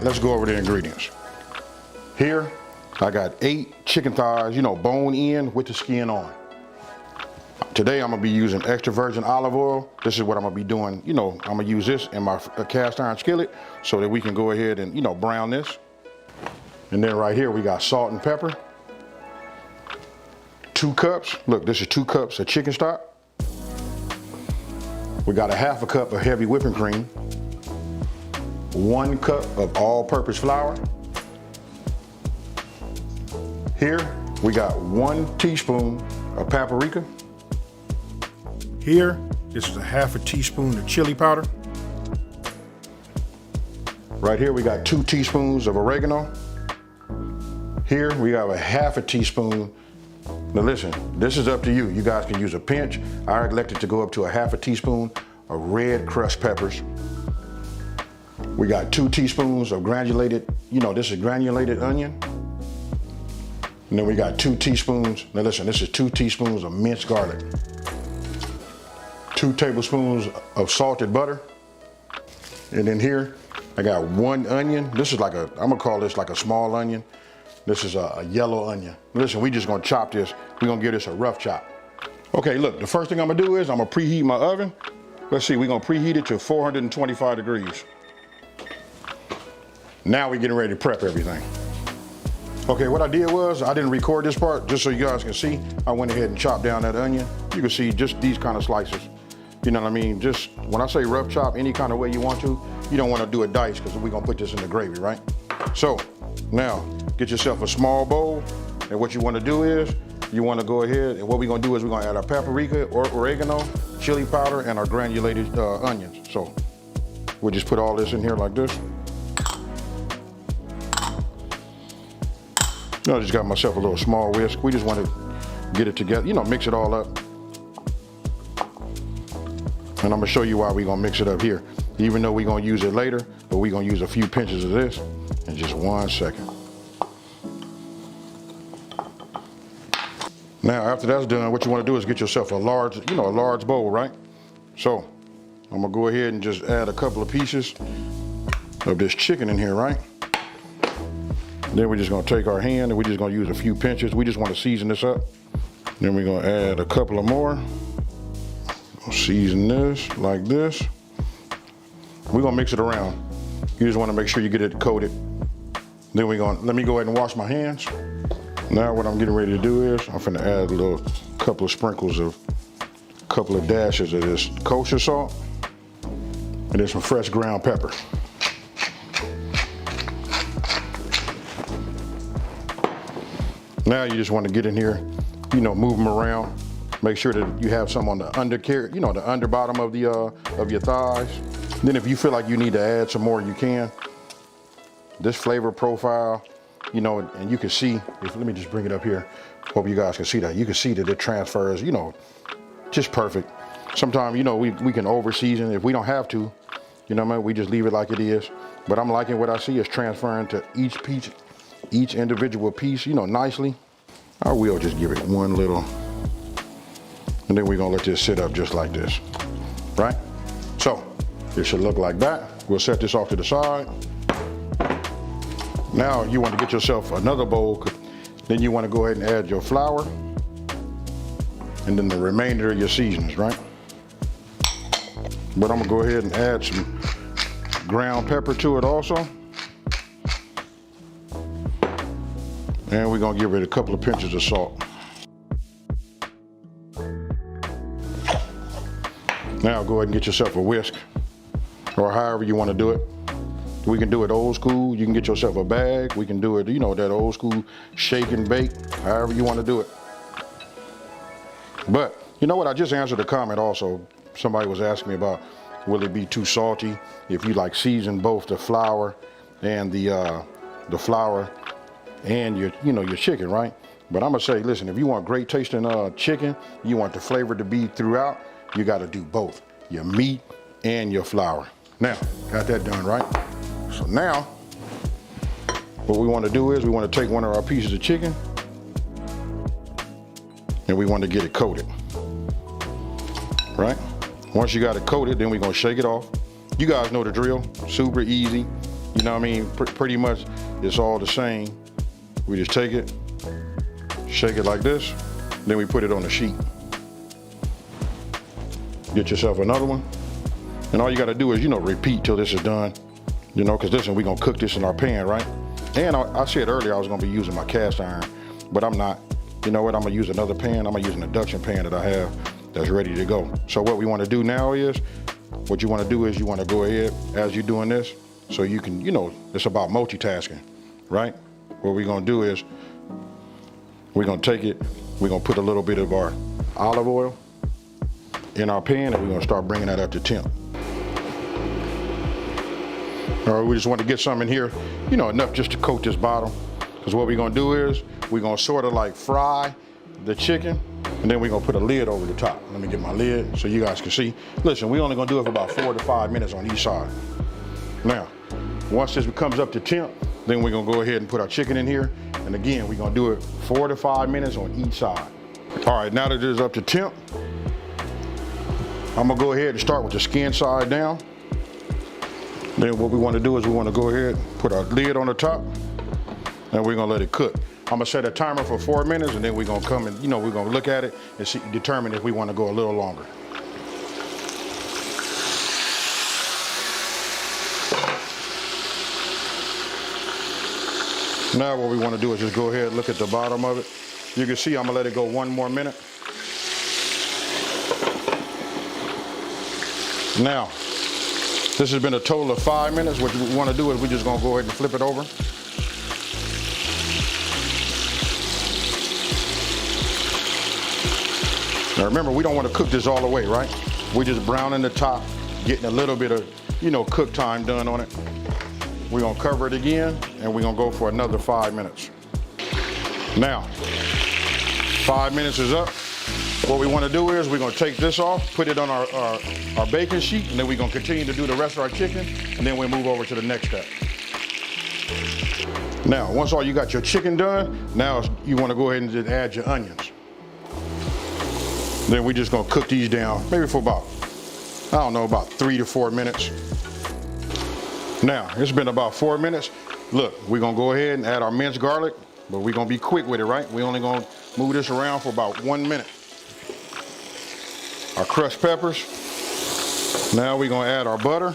let's go over the ingredients. Here, I got 8 chicken thighs, bone in with the skin on. Today I'm gonna be using extra virgin olive oil. This is what I'm gonna be doing. I'm gonna use this in my cast iron skillet so that we can go ahead and, brown this. And then right here we got salt and pepper. 2 cups, look, this is 2 cups of chicken stock. We got a half a cup of heavy whipping cream. 1 cup of all-purpose flour. Here we got 1 teaspoon of paprika. Here, this is a half a teaspoon of chili powder. Right here we got 2 teaspoons of oregano. Here we have a half a teaspoon. Now listen, this is up to you. You guys can use a pinch. I elected to go up to a half a teaspoon of red crushed peppers. We got 2 teaspoons of granulated, this is granulated onion. And then we got 2 teaspoons, now listen, this is 2 teaspoons of minced garlic. 2 tablespoons of salted butter. And then here, I got 1 onion. This is I'm gonna call this like a small onion. This is a yellow onion. Listen, we just gonna chop this. We're gonna give this a rough chop. Okay, look, the first thing I'm gonna do is I'm gonna preheat my oven. Let's see, we're gonna preheat it to 425 degrees. Now we're getting ready to prep everything. Okay, what I did was, I didn't record this part, just so you guys can see. I went ahead and chopped down that onion. You can see just these kind of slices. You know what I mean? Just, when I say rough chop, any kind of way you want to, you don't want to do it diced because we're gonna put this in the gravy, right? So, now, get yourself a small bowl, and what you want to do is, you want to go ahead, and what we're gonna do is we're gonna add our paprika, or oregano, chili powder, and our granulated onions. So, we'll just put all this in here like this. I just got myself a little small whisk. We just want to get it together, mix it all up. And I'm gonna show you why we're gonna mix it up here. Even though we're gonna use it later, but we're gonna use a few pinches of this in just 1 second. Now, after that's done, what you wanna do is get yourself a large, a large bowl, right? So, I'm gonna go ahead and just add a couple of pieces of this chicken in here, right? Then we're just gonna take our hand and we're just gonna use a few pinches. We just wanna season this up. Then we're gonna add a couple of more. Season this like this. We're gonna mix it around. You just wanna make sure you get it coated. Then let me go ahead and wash my hands. Now what I'm getting ready to do is, I'm finna add a couple of dashes of this kosher salt. And then some fresh ground pepper. Now you just want to get in here, move them around. Make sure that you have some on the undercarriage, the under bottom of your thighs. Then if you feel like you need to add some more, you can. This flavor profile, and you can see, let me just bring it up here. Hope you guys can see that. You can see that it transfers, just perfect. Sometimes, we can over season if we don't have to, we just leave it like it is. But I'm liking what I see is transferring to each individual piece, nicely. I will just give it one little, and then we're gonna let this sit up just like this, right? So, it should look like that. We'll set this off to the side. Now you want to get yourself another bowl. Then you want to go ahead and add your flour, and then the remainder of your seasonings, right? But I'm gonna go ahead and add some ground pepper to it also. And we're gonna give it a couple of pinches of salt. Now go ahead and get yourself a whisk, or however you want to do it. We can do it old school. You can get yourself a bag. We can do it, that old school shake and bake, however you want to do it. But you know what? I just answered a comment also. Somebody was asking me about, will it be too salty if you season both the flour and the flour and your chicken, right? But I'm gonna say, listen, if you want great tasting chicken, you want the flavor to be throughout, you got to do both, your meat and your flour. Now, got that done, right? So now, what we want to do is we want to take one of our pieces of chicken and we want to get it coated, right? Once you got it coated, then we're gonna shake it off. You guys know the drill, super easy. You know what I mean? Pretty much it's all the same. We just take it, shake it like this, then we put it on the sheet. Get yourself another one. And all you gotta do is, you know, repeat till this is done. You know, cause listen, we're gonna cook this in our pan, right? And I said earlier I was gonna be using my cast iron, but I'm not. You know what, I'm gonna use another pan. I'm gonna use an induction pan that I have that's ready to go. So what we wanna do now is, what you wanna do is you wanna go ahead as you're doing this, so you can, you know, it's about multitasking, right? What we're gonna do is, we're gonna take it, we're gonna put a little bit of our olive oil in our pan, and we're gonna start bringing that up to temp. All right, we just want to get some in here, you know, enough just to coat this bottom. Because what we're gonna do is, we're gonna sort of like fry the chicken, and then we're gonna put a lid over the top. Let me get my lid so you guys can see. Listen, we're only gonna do it for about 4 to 5 minutes on each side. Now, once this comes up to temp, then we're gonna go ahead and put our chicken in here. And again, we're gonna do it 4 to 5 minutes on each side. All right, now that it is up to temp, I'm gonna go ahead and start with the skin side down. Then what we wanna do is we wanna go ahead, put our lid on the top, and we're gonna let it cook. I'm gonna set a timer for 4 minutes, and then we're gonna come and, you know, we're gonna look at it and see, determine if we wanna go a little longer. Now what we wanna do is just go ahead and look at the bottom of it. You can see I'm gonna let it go 1 more minute. Now, this has been a total of 5 minutes. What we want to do is we're just going to go ahead and flip it over. Now remember, we don't want to cook this all the way, right? We're just browning the top, getting a little bit of, you know, cook time done on it. We're going to cover it again, and we're going to go for another 5 minutes. Now, 5 minutes is up. What we want to do is we're going to take this off, put it on our baking sheet, and then we're going to continue to do the rest of our chicken, and then we'll move over to the next step. Now, once all you got your chicken done, now you want to go ahead and just add your onions. Then we're just going to cook these down, maybe for about, I don't know, about 3 to 4 minutes. Now, it's been about 4 minutes. Look, we're going to go ahead and add our minced garlic, but we're going to be quick with it, right? We're only going to move this around for about 1 minute. Our crushed peppers. Now we're gonna add our butter.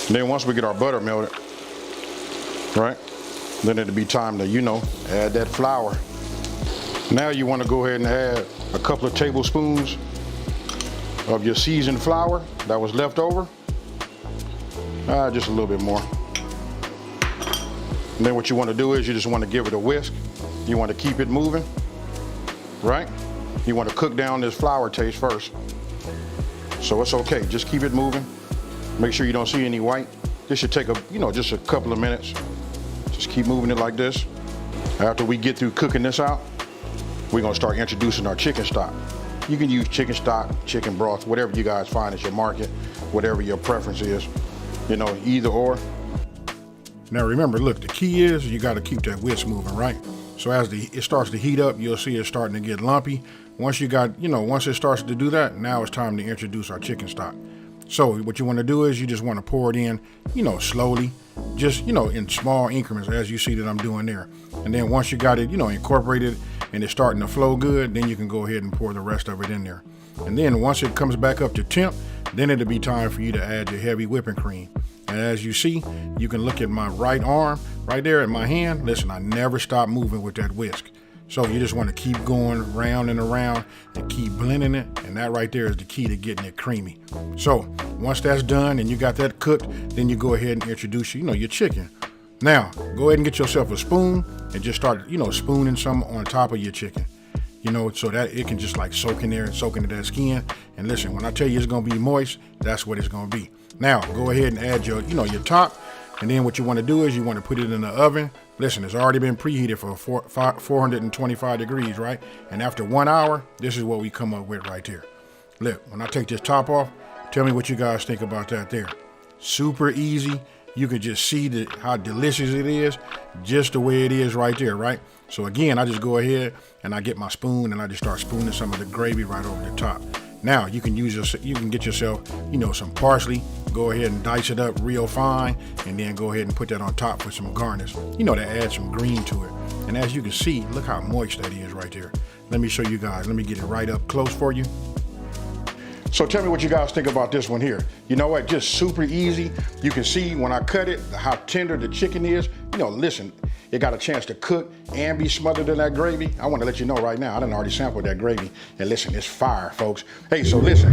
And then once we get our butter melted, right, then it'll be time to, you know, add that flour. Now you wanna go ahead and add a couple of tablespoons of your seasoned flour that was left over. Just a little bit more. And then what you wanna do is you just wanna give it a whisk. You wanna keep it moving. Right? You want to cook down this flour taste first. So it's okay, just keep it moving. Make sure you don't see any white. This should take just a couple of minutes. Just keep moving it like this. After we get through cooking this out, we're gonna start introducing our chicken stock. You can use chicken stock, chicken broth, whatever you guys find at your market, whatever your preference is, you know, either or. Now remember, look, the key is you gotta keep that whisk moving, right? So as it starts to heat up, you'll see it starting to get lumpy. Once it starts to do that, now it's time to introduce our chicken stock. So what you want to do is you just want to pour it in, you know, slowly, just, you know, in small increments, as you see that I'm doing there. And then once you got it, you know, incorporated and it's starting to flow good, then you can go ahead and pour the rest of it in there. And then once it comes back up to temp, then it'll be time for you to add your heavy whipping cream. And as you see, you can look at my right arm, right there at my hand. Listen, I never stop moving with that whisk. So you just want to keep going round and around and keep blending it. And that right there is the key to getting it creamy. So once that's done and you got that cooked, then you go ahead and introduce, you know, your chicken. Now, go ahead and get yourself a spoon and just start, you know, spooning some on top of your chicken. You know, so that it can just like soak in there and soak into that skin. And listen, when I tell you it's gonna be moist, that's what it's gonna be. Now, go ahead and add your, you know, your top. And then what you wanna do is you wanna put it in the oven. Listen, it's already been preheated for 425 degrees, right? And after 1 hour, this is what we come up with right here. Look, when I take this top off, tell me what you guys think about that there. Super easy. You can just see how delicious it is, just the way it is right there, right? So again, I just go ahead and I get my spoon and I just start spooning some of the gravy right over the top. Now you can get yourself, some parsley. Go ahead and dice it up real fine, and then go ahead and put that on top with some garnish, to add some green to it. And as you can see, look how moist that is right there. Let me show you guys. Let me get it right up close for you. So tell me what you guys think about this one here. You know what, just super easy. You can see when I cut it, how tender the chicken is. Listen, it got a chance to cook and be smothered in that gravy. I want to let you know right now, I done already sampled that gravy. And listen, it's fire, folks. Hey, so listen.